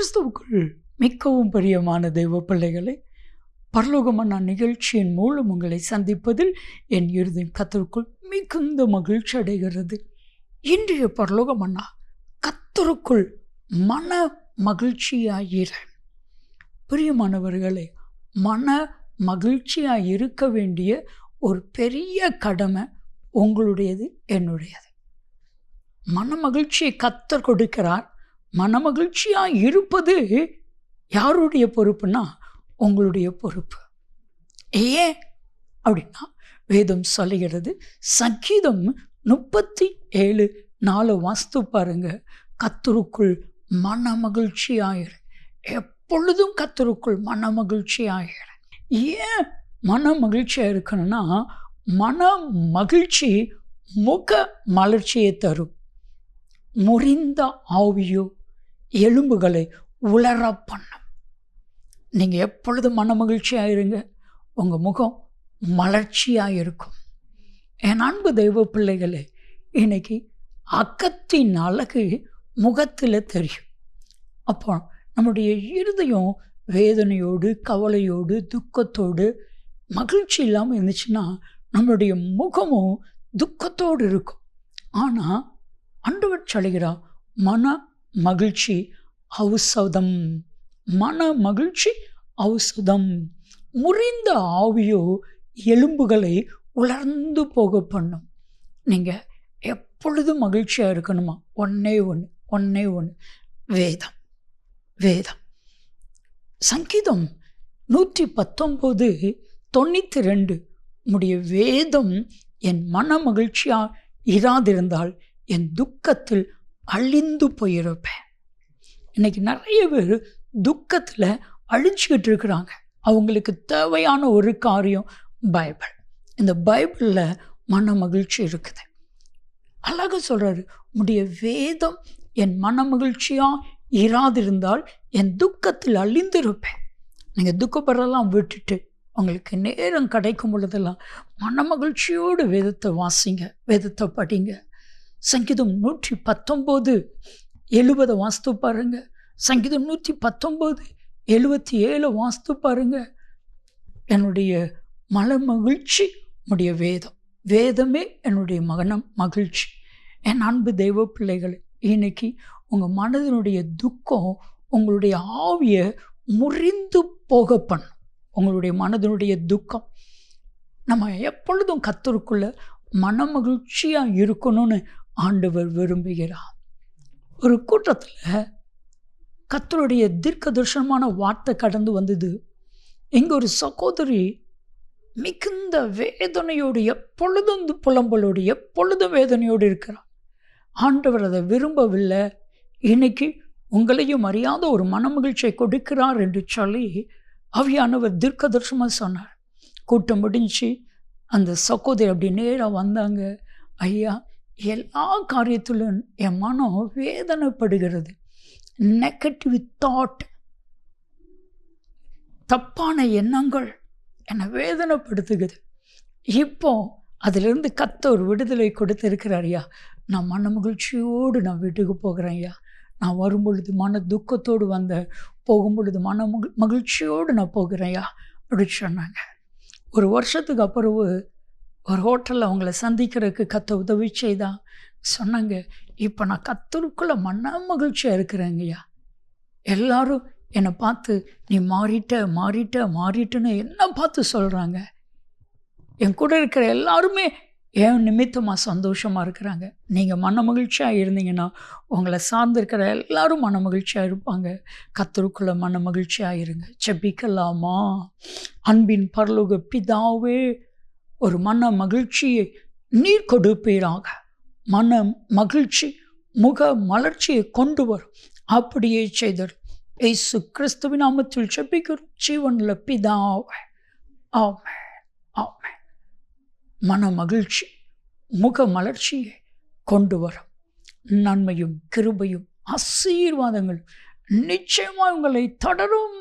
கிறிஸ்துவுக்குள் மிகவும் பிரியமான தெய்வ பிள்ளைகளை, பரலோகமன்னா நிகழ்ச்சியின் மூலம் உங்களை சந்திப்பதில் என் இருதயம் கர்த்தருக்குள் மிகுந்த மகிழ்ச்சி அடைகிறது. இன்றைய பரலோகமன்னா கர்த்தருக்குள் மன மகிழ்ச்சியாயிர. பிரியமானவர்களே, மன மகிழ்ச்சியாக இருக்க வேண்டிய ஒரு பெரிய கடமை உங்களுடையது, என்னுடையது. மன மகிழ்ச்சியை கர்த்தர் கொடுக்கிறார். மன மகிழ்ச்சியாக இருப்பது யாருடைய பொறுப்புனா உங்களுடைய பொறுப்பு. ஏன் அப்படின்னா வேதம் சொல்லுகிறது, சங்கீதம் 37:4 வாஸ்து பாருங்க, கர்த்தருக்குள் மன மகிழ்ச்சியாயிரு. எப்பொழுதும் கர்த்தருக்குள் மன மகிழ்ச்சியாயிரு. ஏன் மன மகிழ்ச்சியாக இருக்கணும்னா, மன மகிழ்ச்சி முக மலர்ச்சியை தரும். முறிந்த ஆவியோ எலும்புகளை உலர பண்ணும். நீங்கள் எப்பொழுதும் மன மகிழ்ச்சியாக இருங்க, உங்கள் முகம் மலர்ச்சியாக இருக்கும். என் அன்பு தெய்வ பிள்ளைகளே, இன்னைக்கு அகத்தின் அழகு முகத்தில் தெரியும். அப்போ நம்முடைய இருதயம் வேதனையோடு, கவலையோடு, துக்கத்தோடு, மகிழ்ச்சி இல்லாமல் இருந்துச்சுன்னா நம்மளுடைய முகமும் துக்கத்தோடு இருக்கும். ஆனால் ஆண்டவர் சொல்கிறார், மன மகிழ்ச்சி ஔஷதம். மன மகிழ்ச்சி ஔஷதம். முறிந்த ஆவியோ எலும்புகளை உலர்ந்து போக பண்ணும். நீங்கள் எப்பொழுதும் மகிழ்ச்சியாக இருக்கணுமா? ஒன்னே ஒன்று வேதம். வேதம். சங்கீதம் 119:92 உம்முடைய வேதம் என் மன மகிழ்ச்சியாக இராதிருந்தால் என் துக்கத்தில் அழிந்து போயிருப்பேன். இன்னைக்கு நிறைய பேர் துக்கத்தில் அழிஞ்சிக்கிட்டு இருக்கிறாங்க. அவங்களுக்கு தேவையான ஒரு காரியம் பைபிள். இந்த பைபிளில் மன மகிழ்ச்சி இருக்குது. அழகாக சொல்கிறாரு, உம்முடைய வேதம் என் மன மகிழ்ச்சியாக இராதிருந்தால் என் துக்கத்தில் அழிந்திருப்பேன். நீங்கள் துக்கப்படுறதெல்லாம் விட்டுட்டு உங்களுக்கு நேரம் கிடைக்கும் பொழுதெல்லாம் மன மகிழ்ச்சியோடு வேதத்தை வாசிங்க, வேதத்தை படிங்க. சங்கீதம் 119:70 வாஸ்து பாருங்க. சங்கீதம் 119:77 வாஸ்து பாருங்க. என்னுடைய மன மகிழ்ச்சி உடைய வேதம். வேதமே என்னுடைய மகிழ்ச்சி. என் அன்பு தெய்வ பிள்ளைகள், இன்னைக்கு உங்கள் மனதினுடைய துக்கம் உங்களுடைய ஆவியை முறிந்து போக பண்ணும். உங்களுடைய மனதினுடைய துக்கம். நம்ம எப்பொழுதும் கர்த்தருக்குள்ள மன மகிழ்ச்சியாக இருக்கணும்னு ஆண்டவர் விரும்புகிறார். ஒரு கூட்டத்தில் கர்த்தருடைய தீர்க்க தரிசனமான வார்த்தை கடந்து வந்தது. இங்கே ஒரு சகோதரி மிகுந்த வேதனையோடு, எப்பொழுதும் புலம்பலோடு, எப்பொழுதும் வேதனையோடு இருக்கிறார். ஆண்டவர் அதை விரும்பவில்லை. இன்னைக்கு உங்களையும் அறியாத ஒரு மன மகிழ்ச்சியை கொடுக்கிறார் என்று சொல்லி ஆவியானவர் தீர்க்க தரிசனமாக சொன்னார். கூட்டம் முடிஞ்சு அந்த சகோதரி அப்படி நேராக வந்தாங்க. ஐயா, எல்லா காரியத்திலும் என் மனம் வேதனைப்படுகிறது. நெகட்டிவ் தாட், தப்பான எண்ணங்கள் என்னை வேதனைப்படுத்துகிறது. இப்போ அதிலிருந்து கர்த்தர் விடுதலை கொடுத்திருக்கிறார். ஐயா, நான் மன மகிழ்ச்சியோடு நான் வீட்டுக்கு போகிறேன். ஐயா, நான் வரும்பொழுது மன துக்கத்தோடு போகும் பொழுது மன மகிழ்ச்சியோடு நான் போகிறேன் ஐயா அப்படின்னு சொன்னாங்க. ஒரு வருஷத்துக்கு அப்புறம் ஒரு ஹோட்டலில் அவங்கள சந்திக்கிறதுக்கு கர்த்தர் உதவி செய்தா. சொன்னாங்க, இப்போ நான் கர்த்தருக்குள்ள மன மகிழ்ச்சியாக இருக்கிறேங்க ஐயா. எல்லாரும் என்னை பார்த்து நீ மாறிட்டன்னு என்ன பார்த்து சொல்கிறாங்க. என் கூட இருக்கிற எல்லாருமே என் நிமித்தமாக சந்தோஷமாக இருக்கிறாங்க. நீங்கள் மன மகிழ்ச்சியாக இருந்தீங்கன்னா உங்களை சார்ந்திருக்கிற எல்லாரும் மன மகிழ்ச்சியாக இருப்பாங்க. கர்த்தருக்குள்ள மன மகிழ்ச்சியாக இருங்க. ஜெபிக்கலாமா? அன்பின் பரலோக பிதாவே, ஒரு மன மகிழ்ச்சியை நீர் கொடுப்பீராக. மன மகிழ்ச்சி முக மலர்ச்சியை கொண்டு வரும். அப்படியே செய்தர். இயேசு கிறிஸ்துவின் நாமத்தில் ஜெபிக்கிறோம் ஜீவனுள்ள பிதாவே, ஆமென், ஆமென். மன மகிழ்ச்சி முக மலர்ச்சியை கொண்டு வரும். நன்மையும் கிருபையும் ஆசீர்வாதங்களும் நிச்சயமாக உங்களை தொடரும்.